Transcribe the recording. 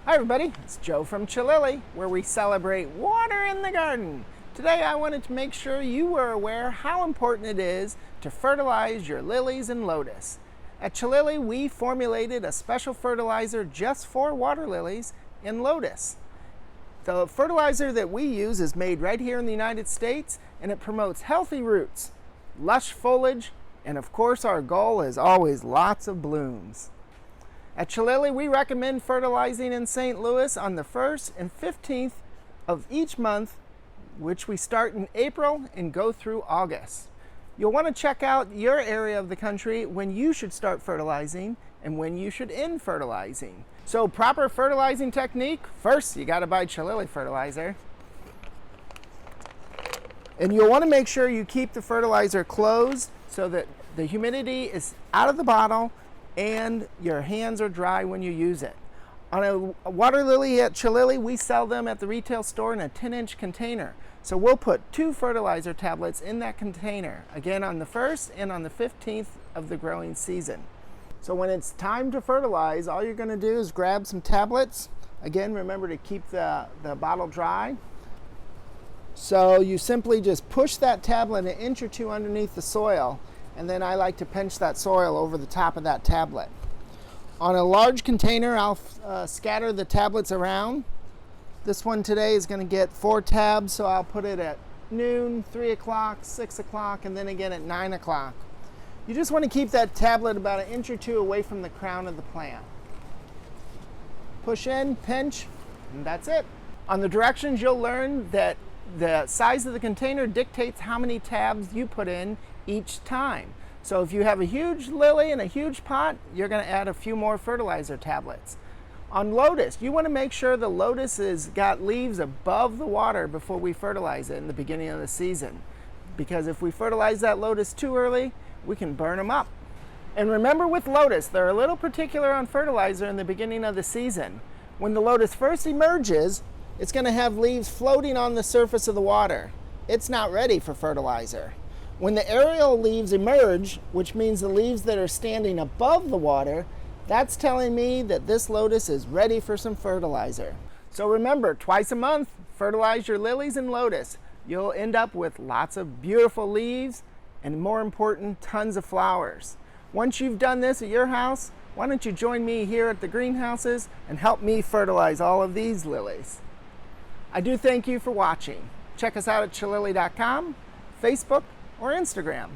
Hi everybody, it's Joe from Chalily, where we celebrate water in the garden. Today I wanted to make sure you were aware how important it is to fertilize your lilies and lotus. At Chalily, we formulated a special fertilizer just for water lilies and lotus. The fertilizer that we use is made right here in the United States, and it promotes healthy roots, lush foliage, and of course our goal is always lots of blooms. At Chalily, we recommend fertilizing in St. Louis on the 1st and 15th of each month, which we start in April and go through August. You'll want to check out your area of the country when you should start fertilizing and when you should end fertilizing. So proper fertilizing technique, first you got to buy Chalily fertilizer. And you'll want to make sure you keep the fertilizer closed so that the humidity is out of the bottle and your hands are dry when you use it. On a water lily at Chalily, we sell them at the retail store in a 10-inch container. So we'll put 2 fertilizer tablets in that container, again on the 1st and on the 15th of the growing season. So when it's time to fertilize, all you're going to do is grab some tablets. Again, remember to keep the bottle dry. So you simply just push that tablet 1 inch or 2 underneath the soil, and then I like to pinch that soil over the top of that tablet. On a large container, I'll scatter the tablets around. This one today is going to get 4 tabs, so I'll put it at noon, 3 o'clock, 6 o'clock, and then again at 9 o'clock. You just want to keep that tablet about 1 inch or 2 away from the crown of the plant. Push in, pinch, and that's it. On the directions, you'll learn that the size of the container dictates how many tabs you put in each time. So if you have a huge lily and a huge pot, you're going to add a few more fertilizer tablets. On lotus, you want to make sure the lotus has got leaves above the water before we fertilize it in the beginning of the season. Because if we fertilize that lotus too early, we can burn them up. And remember with lotus, they're a little particular on fertilizer in the beginning of the season. When the lotus first emerges, it's going to have leaves floating on the surface of the water. It's not ready for fertilizer. When the aerial leaves emerge, which means the leaves that are standing above the water, that's telling me that this lotus is ready for some fertilizer. So remember, twice a month, fertilize your lilies and lotus. You'll end up with lots of beautiful leaves and, more important, tons of flowers. Once you've done this at your house, why don't you join me here at the greenhouses and help me fertilize all of these lilies. I do thank you for watching. Check us out at chalily.com, Facebook, or Instagram.